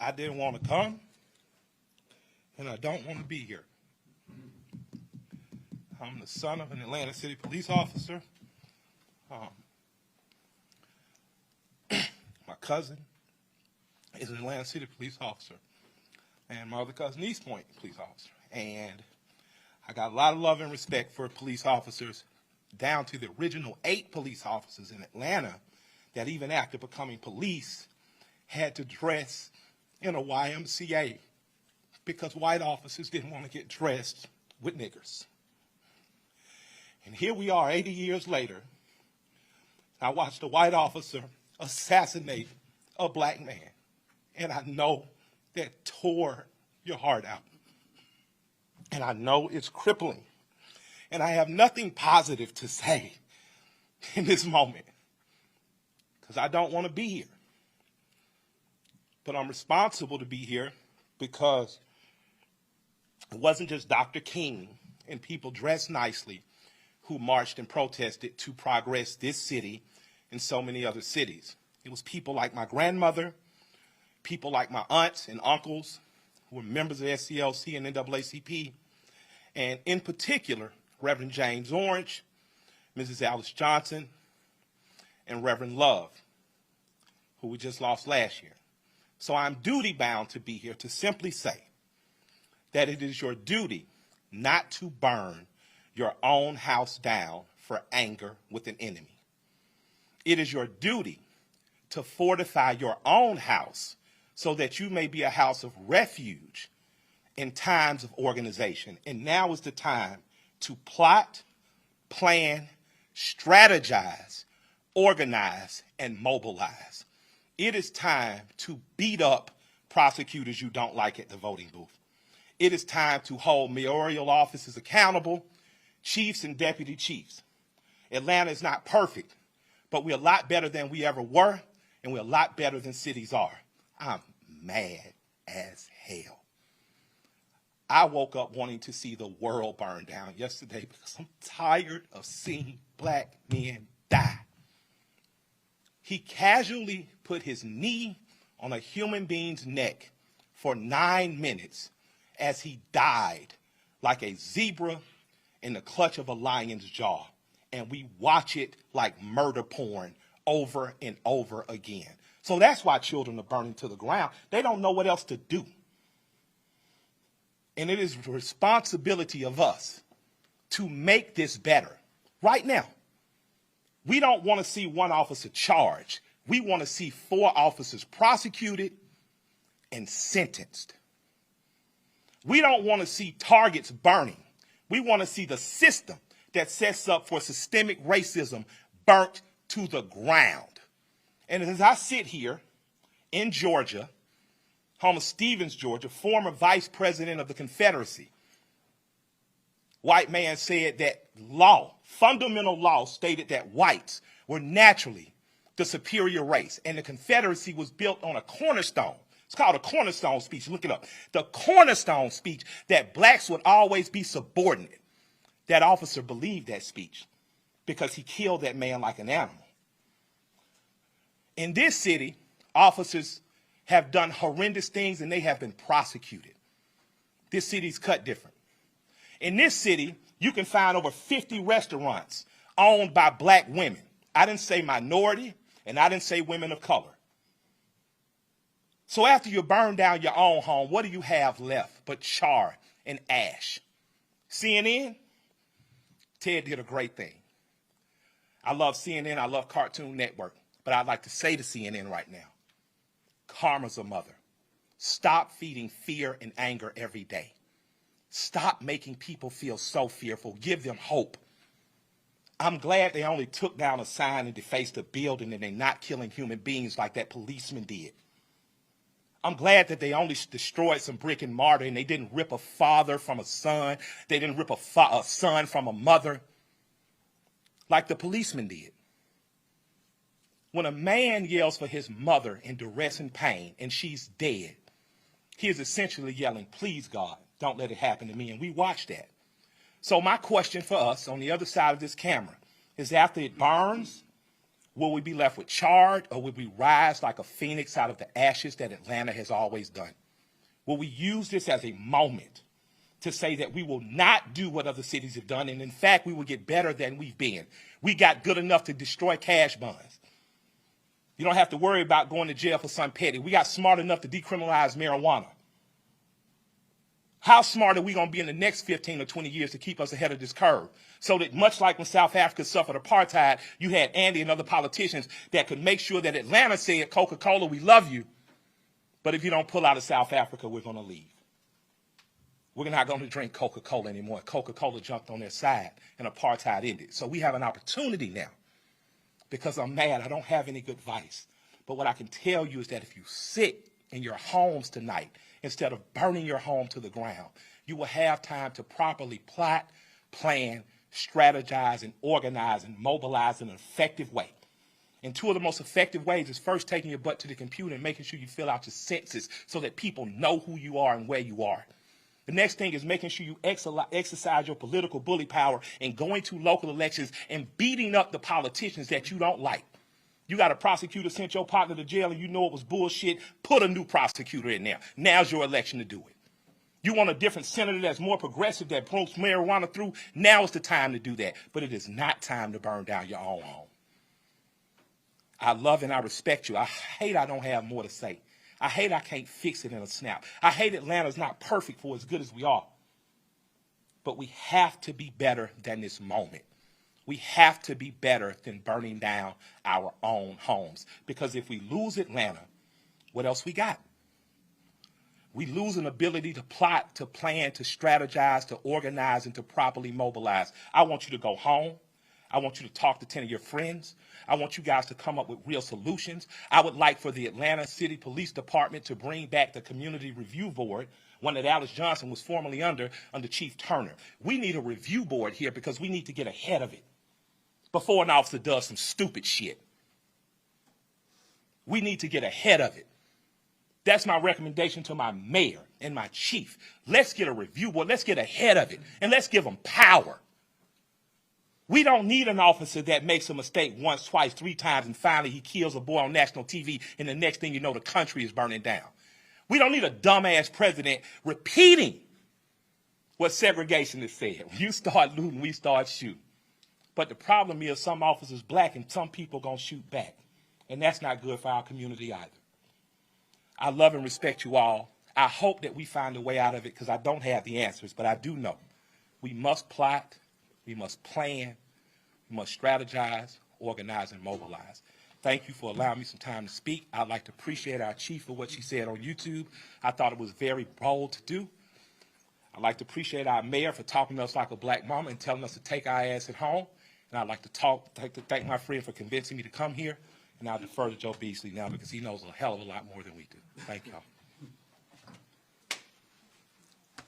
I didn't want to come, and I don't want to be here. I'm the son of an Atlanta City police officer. My cousin is an Atlanta City police officer, and my other cousin, East Point police officer. And I got a lot of love and respect for police officers, down to the original 8 police officers in Atlanta that even after becoming police had to dress in a YMCA because white officers didn't want to get dressed with niggers. And here we are 80 years later. I watched a white officer assassinate a black man. And I know that tore your heart out. And I know it's crippling. And I have nothing positive to say in this moment because I don't want to be here. But I'm responsible to be here because it wasn't just Dr. King and people dressed nicely who marched and protested to progress this city and so many other cities. It was people like my grandmother, people like my aunts and uncles who were members of SCLC and NAACP, and in particular, Reverend James Orange, Mrs. Alice Johnson, and Reverend Love, who we just lost last year. So I'm duty-bound to be here to simply say that it is your duty not to burn your own house down for anger with an enemy. It is your duty to fortify your own house so that you may be a house of refuge in times of organization. And now is the time to plot, plan, strategize, organize, and mobilize. It is time to beat up prosecutors you don't like at the voting booth. It is time to hold mayoral offices accountable, chiefs and deputy chiefs. Atlanta is not perfect, but we're a lot better than we ever were, and we're a lot better than cities are. I'm mad as hell. I woke up wanting to see the world burn down yesterday because I'm tired of seeing black men die. He casually put his knee on a human being's neck for 9 minutes as he died like a zebra in the clutch of a lion's jaw. And we watch it like murder porn over and over again. So that's why children are burning to the ground. They don't know what else to do. And it is the responsibility of us to make this better right now. We don't want to see one officer charged. We want to see 4 officers prosecuted and sentenced. We don't want to see targets burning. We want to see the system that sets up for systemic racism burnt to the ground. And as I sit here in Georgia, home of Stevens, Georgia, former vice president of the Confederacy, white man said that law, fundamental law, stated that whites were naturally the superior race, and the Confederacy was built on a cornerstone. It's called a cornerstone speech. Look it up. The cornerstone speech that blacks would always be subordinate. That officer believed that speech because he killed that man like an animal. In this city, officers have done horrendous things and they have been prosecuted. This city's cut different. In this city, you can find over 50 restaurants owned by black women. I didn't say minority, and I didn't say women of color. So after you burn down your own home, what do you have left but char and ash? CNN? Ted did a great thing. I love CNN. I love Cartoon Network. But I'd like to say to CNN right now, karma's a mother. Stop feeding fear and anger every day. Stop making people feel so fearful. Give them hope. I'm glad they only took down a sign and defaced a building and they're not killing human beings like that policeman did. I'm glad that they only destroyed some brick and mortar and they didn't rip a father from a son. They didn't rip a son from a mother like the policeman did. When a man yells for his mother in duress and pain and she's dead, he is essentially yelling, please, God, don't let it happen to me. And we watch that. So my question for us on the other side of this camera is after it burns, Will we be left with charred, or will we rise like a phoenix out of the ashes that Atlanta has always done? Will we use this as a moment to say that we will not do what other cities have done, and in fact, we will get better than we've been? We got good enough to destroy cash bonds. You don't have to worry about going to jail for something petty. We got smart enough to decriminalize marijuana. How smart are we going to be in the next 15 or 20 years to keep us ahead of this curve? So that much like when South Africa suffered apartheid, you had Andy and other politicians that could make sure that Atlanta said, Coca-Cola, we love you, but if you don't pull out of South Africa, we're going to leave. We're not going to drink Coca-Cola anymore. Coca-Cola jumped on their side and apartheid ended. So we have an opportunity now. Because I'm mad, I don't have any good advice. But what I can tell you is that if you sit in your homes tonight, instead of burning your home to the ground, you will have time to properly plot, plan, strategize, and organize and mobilize in an effective way. And two of the most effective ways is first taking your butt to the computer and making sure you fill out your census so that people know who you are and where you are. The next thing is making sure you exercise your political bully power and going to local elections and beating up the politicians that you don't like. You got a prosecutor sent your partner to jail and you know it was bullshit. Put a new prosecutor in there. Now's your election to do it. You want a different senator that's more progressive, that promotes marijuana through. Now is the time to do that. But it is not time to burn down your own home. I love and I respect you. I hate I don't have more to say. I hate I can't fix it in a snap. I hate Atlanta's not perfect for as good as we are. But we have to be better than this moment. We have to be better than burning down our own homes. Because if we lose Atlanta, what else we got? We lose an ability to plot, to plan, to strategize, to organize, and to properly mobilize. I want you to go home. I want you to talk to 10 of your friends. I want you guys to come up with real solutions. I would like for the Atlanta City Police Department to bring back the Community Review Board, one that Alice Johnson was formerly under Chief Turner. We need a review board here because we need to get ahead of it before an officer does some stupid shit. We need to get ahead of it. That's my recommendation to my mayor and my chief. Let's get a review board. Let's get ahead of it, and let's give them power. We don't need an officer that makes a mistake once, twice, 3 times, and finally he kills a boy on national TV, and the next thing you know, the country is burning down. We don't need a dumbass president repeating what segregation has said. You start looting, we start shooting. But the problem is some officers black and some people going to shoot back. And that's not good for our community either. I love and respect you all. I hope that we find a way out of it because I don't have the answers, but I do know we must plot. We must plan, we must strategize, organize, and mobilize. Thank you for allowing me some time to speak. I'd like to appreciate our chief for what she said on YouTube. I thought it was very bold to do. I'd like to appreciate our mayor for talking to us like a black mama and telling us to take our ass at home. And I'd like to thank my friend for convincing me to come here. And I'll defer to Joe Beasley now because he knows a hell of a lot more than we do. Thank y'all.